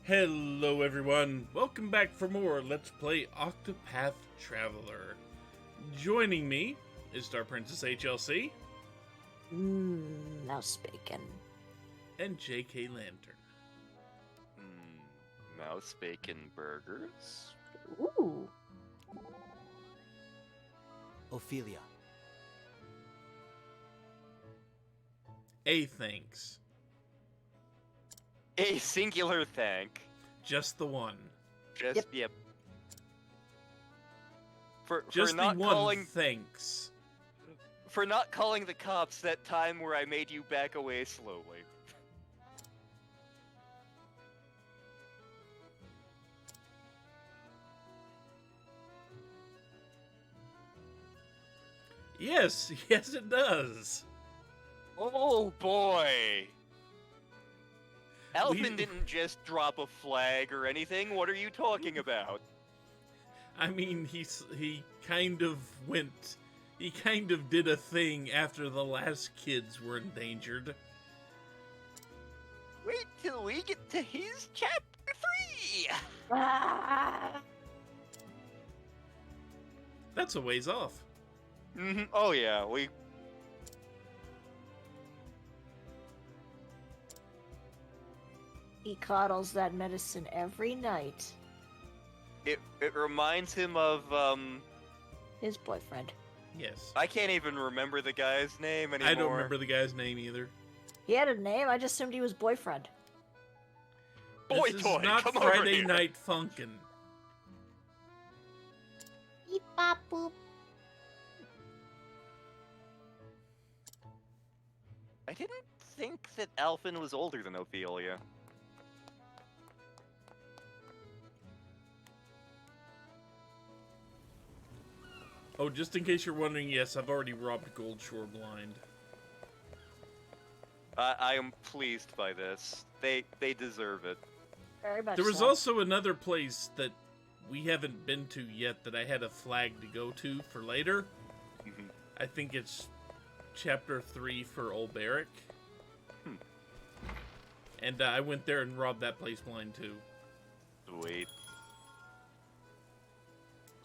Hello everyone, welcome back for more Let's Play Octopath Traveler. Joining me is StarPrincessHLC. Mouse bacon. And JKLantern. Mouse bacon burgers? Ooh. Ophelia. Thanks. A singular thank. Just the one. Yep. For Just not the one calling thanks. for not calling the cops that time where I made you back away slowly. Yes it does. Oh boy! Alvin didn't just drop a flag or anything. What are you talking about? I mean, he kind of did a thing after the last kids were endangered. Wait till we get to his chapter 3! Ah! That's a ways off. Oh yeah, He coddles that medicine every night. It reminds him of, His boyfriend. Yes. I can't even remember the guy's name anymore. I don't remember the guy's name either. He had a name, I just assumed he was boyfriend. Boy This toy, is not come over Friday here. Night Funkin'. Beep bop boop. I didn't think that Alvin was older than Ophelia. Oh, just in case you're wondering, yes, I've already robbed Goldshore blind. I am pleased by this. They deserve it. Very much There was so. also another place that we haven't been to yet that I had a flag to go to for later. Mhm. I think it's Chapter 3 for Old Barrack. And I went there and robbed that place blind too. Sweet.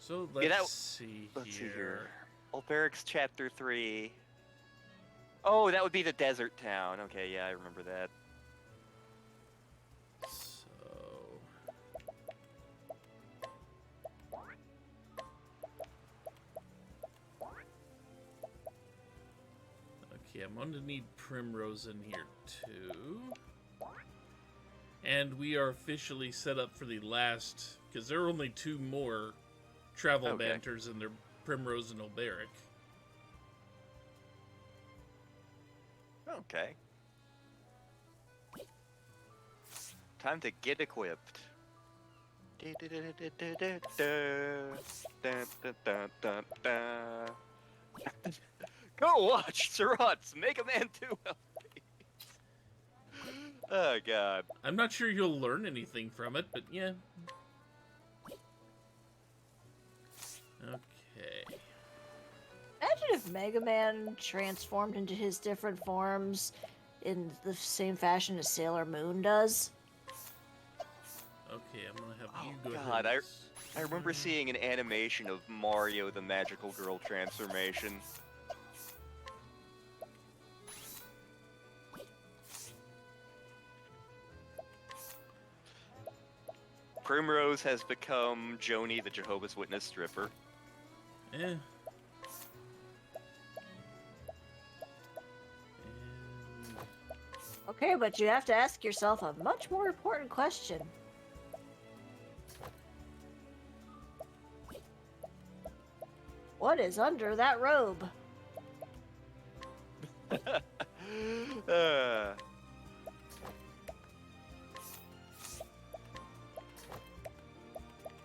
So Yeah, let's see here. Old Barracks Chapter 3. Oh, that would be the desert town. Okay, yeah, I remember that. So... Okay, I'm going to need Primrose in here too. And we are officially set up for the last, because there are only two more travel Okay. banters in their Primrose and Old Barrack. Okay. Time to get equipped. Go watch Surratt's Mega Man 2 LP. Oh god. I'm not sure you'll learn anything from it, but yeah. Okay. Imagine if Mega Man transformed into his different forms in the same fashion as Sailor Moon does. Okay, I'm gonna have Oh, you go God, ahead. I remember seeing an animation of Mario the Magical Girl transformation. Primrose has become Joni the Jehovah's Witness stripper. Eh. Okay, but you have to ask yourself a much more important question. What is under that robe? Uh,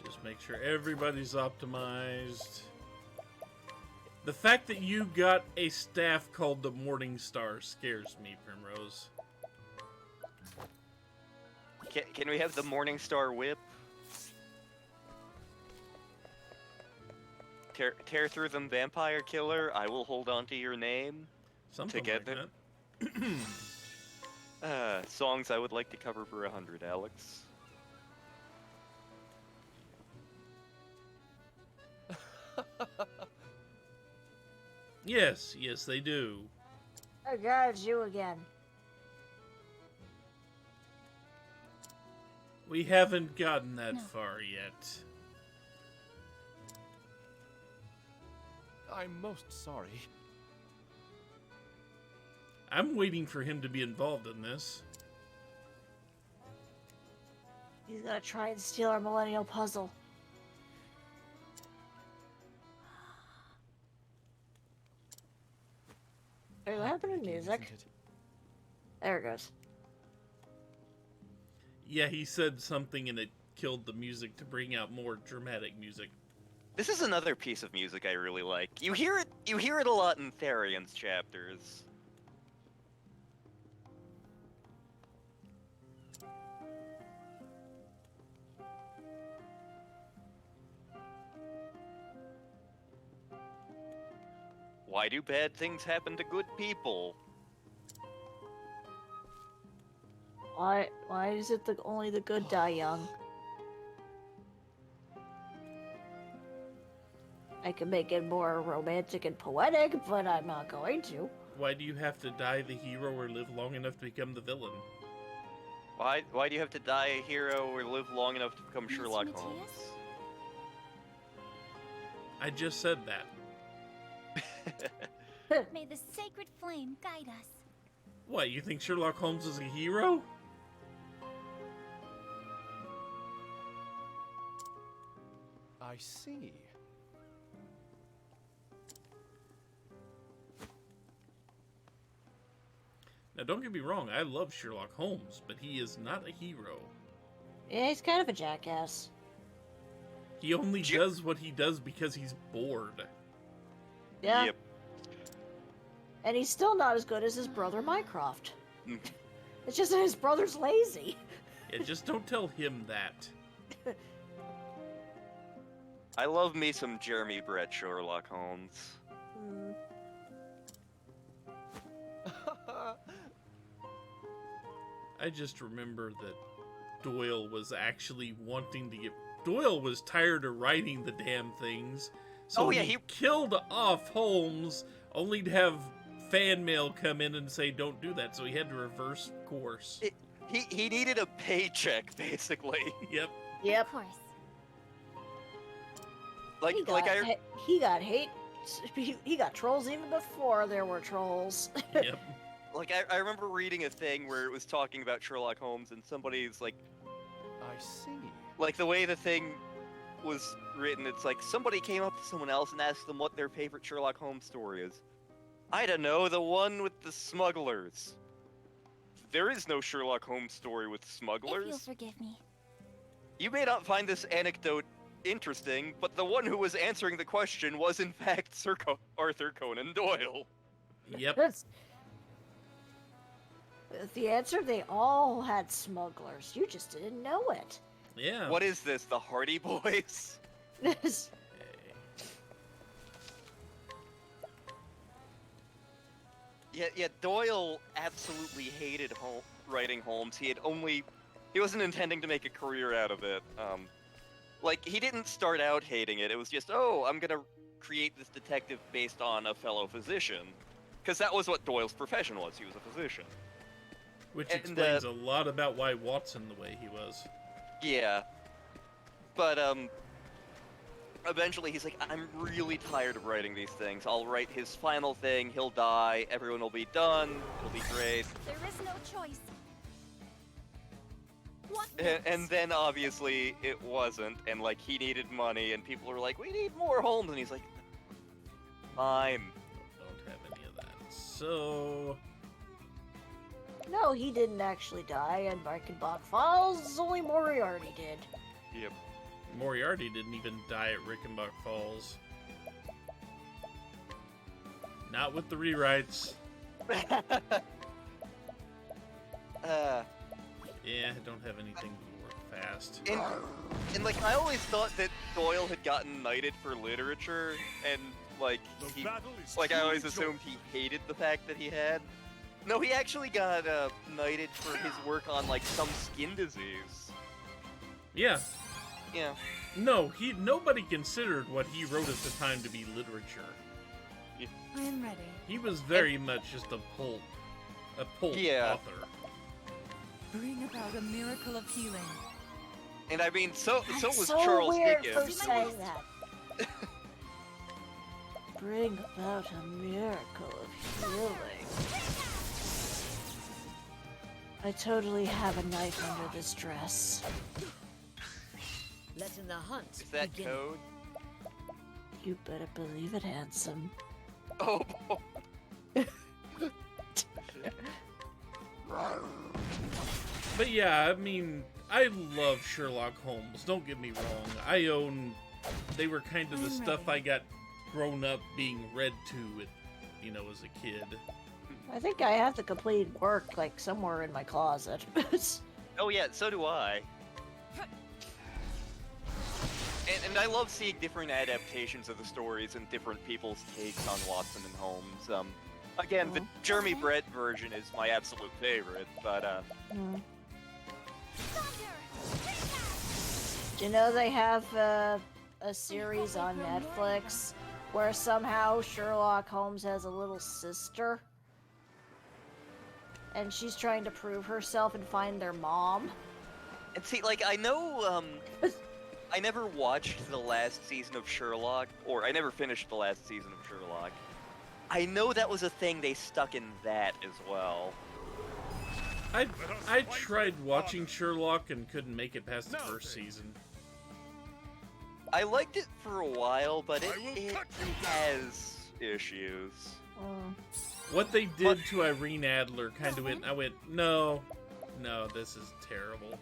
Just make sure everybody's optimized. The fact that you got a staff called the Morning Star scares me, Primrose. can we have the Morning Star whip? Tear through them, vampire killer. I will hold on to your name. Something Together. like that. Songs I would like to cover for 100, Alex. Yes, yes, they do. Oh god, it's you again. We haven't gotten that far yet. I'm most sorry. I'm waiting for him to be involved in this. He's gonna try and steal our millennial puzzle. Wait, what happened to music? Isn't it? There it goes. Yeah, he said something and it killed the music to bring out more dramatic music. This is another piece of music I really like. You hear it a lot in Therian's chapters. Why do bad things happen to good people? Why is it only the good die young? I can make it more romantic and poetic, but I'm not going to. Why do you have to die the hero or live long enough to become the villain? Why do you have to die a hero or live long enough to become Sherlock Holmes? I just said that. May the sacred flame guide us. What, you think Sherlock Holmes is a hero? I see. Now, don't get me wrong, I love Sherlock Holmes, but he is not a hero. Yeah, he's kind of a jackass. He only does what he does because he's bored. Yeah. Yep. And he's still not as good as his brother Mycroft. Mm. It's just that his brother's lazy. Yeah, just don't tell him that. I love me some Jeremy Brett Sherlock Holmes. Hmm. I just remember that Doyle was actually wanting to get... Doyle was tired of writing the damn things, so Oh, yeah, he he- killed off Holmes, only to have fan mail come in and say, don't do that, so he had to reverse course. He needed a paycheck, basically. Yep. Yep. Of course. He got hate. He got trolls even before there were trolls. Yep. I remember reading a thing where it was talking about Sherlock Holmes, and somebody's like, I see. like the way the thing was written, it's like somebody came up to someone else and asked them what their favorite Sherlock Holmes story is. I don't know, the one with the smugglers. There is no Sherlock Holmes story with If you'll smugglers. forgive me. You may not find this anecdote interesting, but the one who was answering the question was in fact Arthur Conan Doyle. Yep. That's the answer. They all had smugglers. You just didn't know it. Yeah. What is this, the Hardy Boys? Yeah, Doyle absolutely hated writing Holmes. He wasn't intending to make a career out of it. He didn't start out hating it. It was just, oh, I'm gonna create this detective based on a fellow physician. Because that was what Doyle's profession was. He was a physician. Which And, explains a lot about why Watson the way he was. Yeah. But, eventually he's like, I'm really tired of writing these things. I'll write his final thing, he'll die, everyone will be done, it'll be great. There is no choice. What And next? then obviously it wasn't, and he needed money, and people were like, we need more Holmes, and he's like, fine. Don't have any of that. So... No, he didn't actually die, and Reichenbach Falls, only Moriarty did. Yep. Moriarty didn't even die at Rickenbach Falls. Not with the rewrites. Yeah, I don't have anything to work fast. And I always thought that Doyle had gotten knighted for literature, and I always assumed he hated the fact that he had. No, he actually got knighted for his work on some skin disease. Yeah. Yeah. No, nobody considered what he wrote at the time to be literature. I am ready. He was very much just a pulp Yeah. author. Bring about a miracle of healing. And I mean, so That's was so Charles weird Dickens. for saying that. Bring about a miracle of healing. I totally have a knife under this dress. Letting the hunt Is that begin. code? You better believe it, handsome. Oh boy. But yeah, I mean, I love Sherlock Holmes. Don't get me wrong. They were kind of the stuff I got grown up being read to, as a kid. I think I have the complete work, like, somewhere in my closet. Oh yeah, so do I. And I love seeing different adaptations of the stories and different people's takes on Watson and Holmes. Again, the Jeremy Brett version is my absolute favorite, but Do you know they have a series on Netflix where somehow Sherlock Holmes has a little sister? And she's trying to prove herself and find their mom. and see, like, I know, I never watched the last season of Sherlock, or I never finished the last season of Sherlock. I know that was a thing they stuck in that as well. I tried watching Sherlock and couldn't make it past the first season. I liked it for a while, but it has issues. What they did to Irene Adler kind of went, no, this is terrible.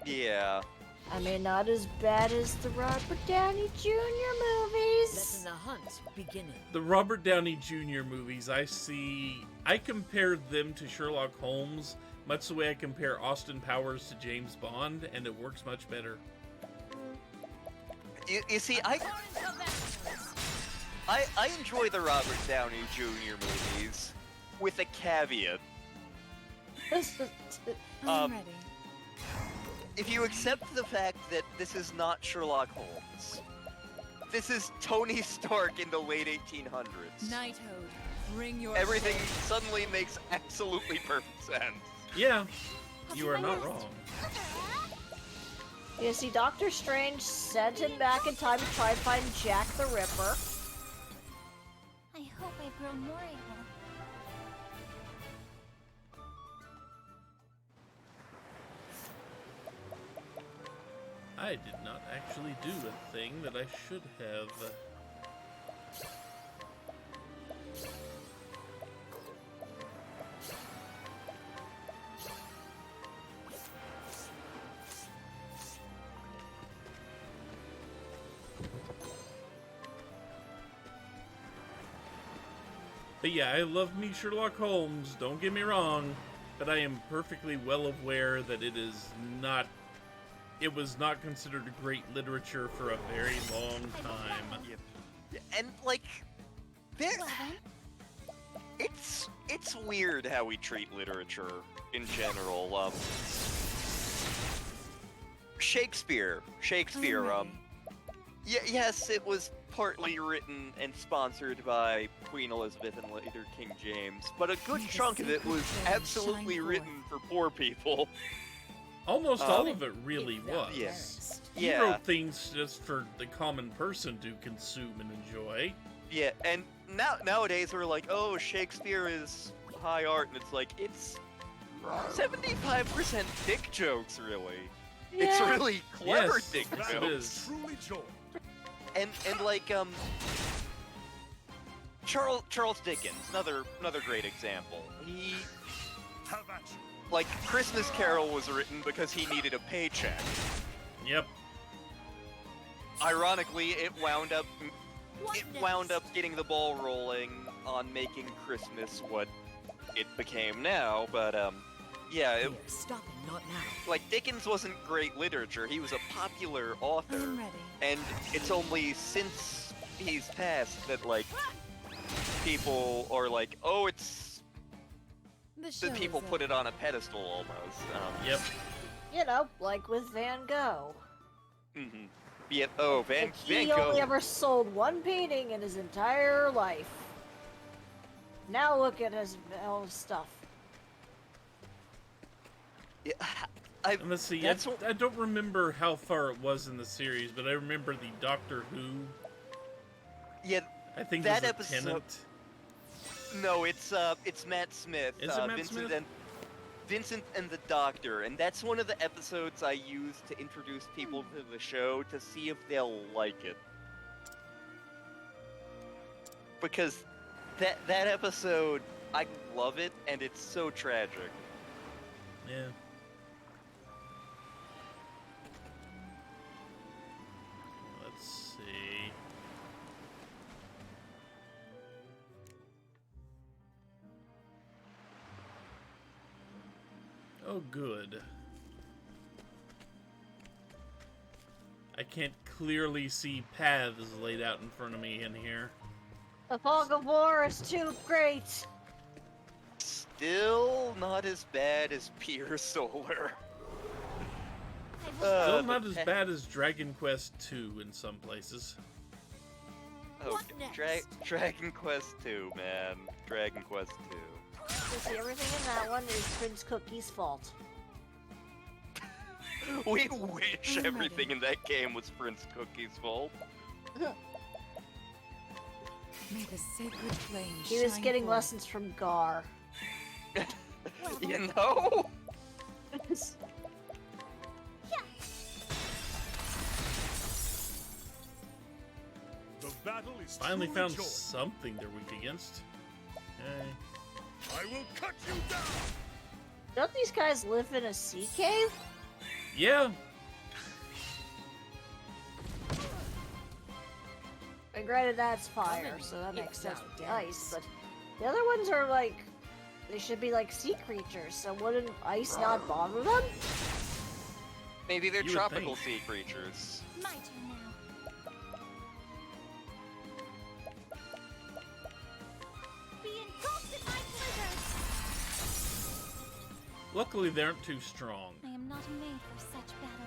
Yeah. I mean, not as bad as the Robert Downey Jr. movies. Letting the hunt begin. The Robert Downey Jr. movies, I compare them to Sherlock Holmes much the way I compare Austin Powers to James Bond, and it works much better. You see, I enjoy the Robert Downey Jr. movies, with a caveat. I'm ready. If you accept the fact that this is not Sherlock Holmes, this is Tony Stark in the late 1800s. Knighthood, bring your Everything suddenly makes absolutely perfect sense. Yeah, you are not wrong. You see, Doctor Strange sent him back in time to try and find Jack the Ripper. I hope I grow more able. I did not actually do a thing that I should have. But yeah, I love me Sherlock Holmes, don't get me wrong, but I am perfectly well aware that it was not considered great literature for a very long time. And like, it's weird how we treat literature in general. Shakespeare. Yes, it was partly written and sponsored by Queen Elizabeth and later King James, but a good chunk of it was absolutely written for poor people. Almost all of it really was. Yes. He Yeah. wrote things just for the common person to consume and enjoy. Yeah, and nowadays we're like, oh, Shakespeare is high art, and it's like, it's 75% dick jokes, really. It's Yeah. really clever Yes, dick yes, it jokes. is. And like Charles Dickens, another great example. He like Christmas Carol was written because he needed a paycheck. Yep. Ironically, it wound up getting the ball rolling on making Christmas what it became now, but yeah, Here, stop it, not now. like Dickens wasn't great literature. He was a popular author. I'm ready. And it's only since he's passed that, like, people are like, oh, it's... The that people put it on a pedestal, almost. Yep. You know, like with Van Gogh. Mm-hmm. Yeah. Oh, Van Like, he Gogh. only ever sold one painting in his entire life. Now look at all his stuff. Yeah, And let's see, I don't remember how far it was in the series, but I remember the Doctor Who. yeah. I think That was a episode- Tennant. No, it's Matt Smith. Is it Matt Vincent Smith? and Vincent and the Doctor, and that's one of the episodes I use to introduce people to the show to see if they'll like it. Because that episode, I love it, and it's so tragic. Yeah. Let's see. Oh, good. I can't clearly see paths laid out in front of me in here. The fog of war is too great. Still not as bad as Pure Solar. Still not as bad as Dragon Quest II in some places. What next? Dragon Quest 2, man. Dragon Quest 2. You see, everything in that one is Prince Cookie's fault. We wish I'm everything ready. in that game was Prince Cookie's fault. May the sacred flame He was shine getting forth. lessons from Gar. You know? The battle is Finally truly found joined. something they're weak against. Okay. I will cut you down. Don't these guys live in a sea cave? Yeah, And granted, that's fire, so that makes sense with the ice, but the other ones are like, they should be like sea creatures, so wouldn't ice not bother them? Maybe they're You would tropical think. sea creatures. My turn now. Be engulfed in my blizzard! luckily they aren't too strong. I am not made for such battles.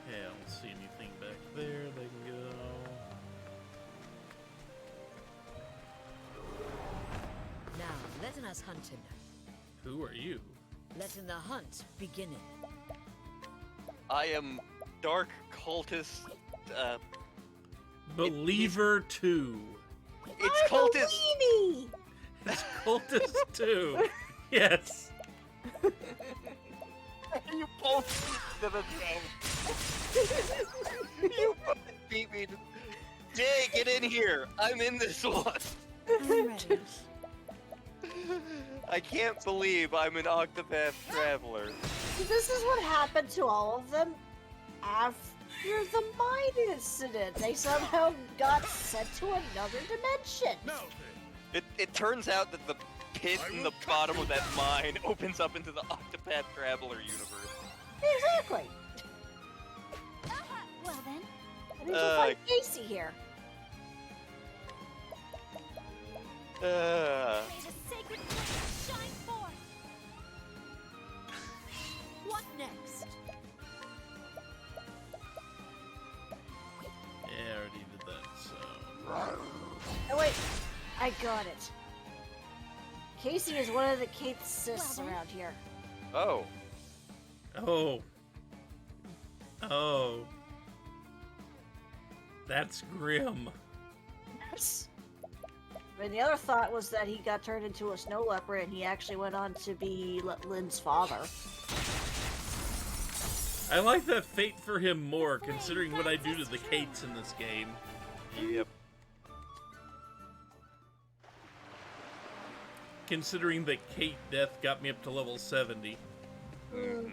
Okay, I don't see anything back there. They can go. Now, letting us hunt him. Who are you? Letting the hunt begin. I am Dark Cultist. Believer 2. It's Cultist. Weenie! It's Cultist 2. Yes. You both beat me to the game. You both beat me to... Jay, get in here. I'm in this one. I'm ready. I can't believe I'm an Octopath Traveler. See, this is what happened to all of them after the mine incident. They somehow got sent to another dimension. Now then, It turns out that the pit in the bottom of that mine opens up into the Octopath Traveler universe. Exactly. Well then, I need to find Casey here. Uh, may the sacred flame shine forth! What next? Yeah, I already did that, so. Oh wait, I got it. Casey is one of the cultists around here. oh. Oh. Oh. That's grim. And the other thought was that he got turned into a snow leopard and he actually went on to be Lynn's father. I like that fate for him more, considering what I do to the Kates in this game. Yep. Considering that Kate death got me up to level 70. Mhm.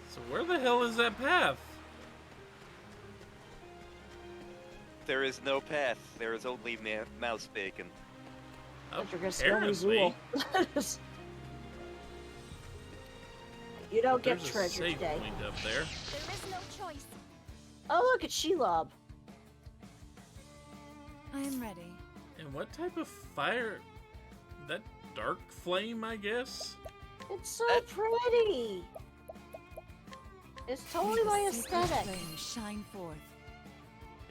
So where the hell is that path? there is no path. There is only mouse bacon. But you're gonna scare me, Zool. You don't get There's a treasure save today. point up there. There is no choice. Oh, look, it's Shelob. I am ready. And what type of fire? That dark flame, I guess? It's so pretty. It's totally my The sacred aesthetic. flame shine forth.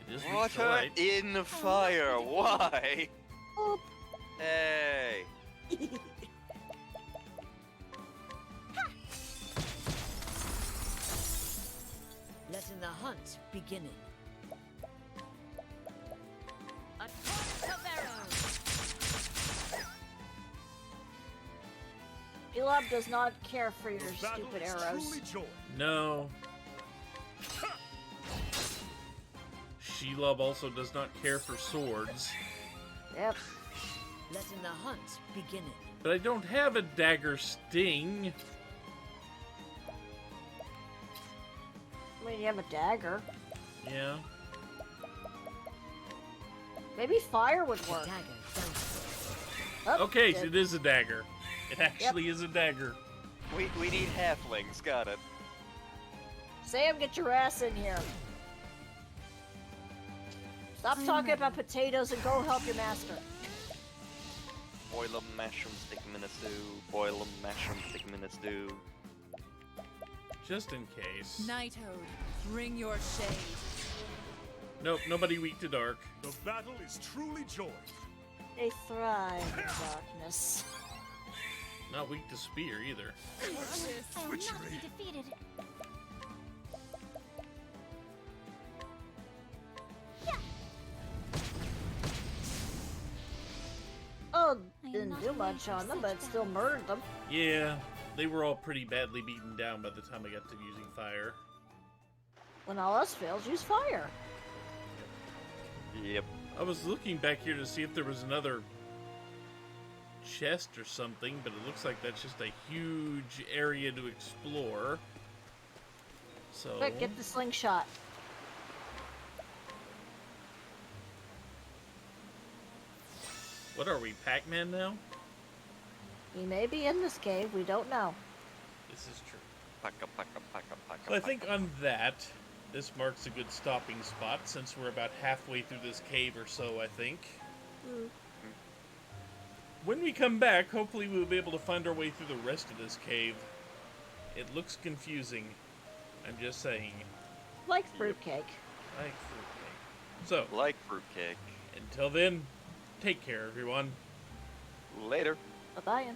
It is Water light. in fire. Why? Oop. Hey. Letting the hunt beginning. A torrent of arrows. Shelob does not care for your The battle stupid is arrows. truly joy. No. Shelob also does not care for swords. Yep. Letting the hunt beginning. But I don't have a dagger sting. I mean, you have a dagger. Yeah. Maybe fire would The work. dagger down. Oh, Okay, so good. it is a dagger. It actually is a dagger. We need halflings. Got it. Sam, get your ass in here. Stop I'm talking ready. about potatoes and go help your master. Boil 'em, mash 'em, stick 'em in a stew. Boil 'em, mash 'em, stick 'em in a stew. Just in case. Nighthode, bring your shade. Nope, nobody weak to dark. The battle is truly joy. They thrive in darkness. Not weak to spear either. I will not be defeated. Oh, I am didn't not do ready much for on them, such but it still battles. murdered them. Yeah, they were all pretty badly beaten down by the time I got to using fire. When all else fails, use fire. Yep. I was looking back here to see if there was another chest or something, but it looks like that's just a huge area to explore. So, Quick, get the slingshot. what are we, Pac-Man now? He may be in this cave, we don't know. This is true. Paka, paka, paka, paka, So I think paka. on that, this marks a good stopping spot since we're about halfway through this cave or so, I think. When we come back, hopefully we'll be able to find our way through the rest of this cave. It looks confusing. I'm just saying. Like fruitcake. Like fruitcake. So, Like fruitcake. until then, take care, everyone. Later. Bye-bye.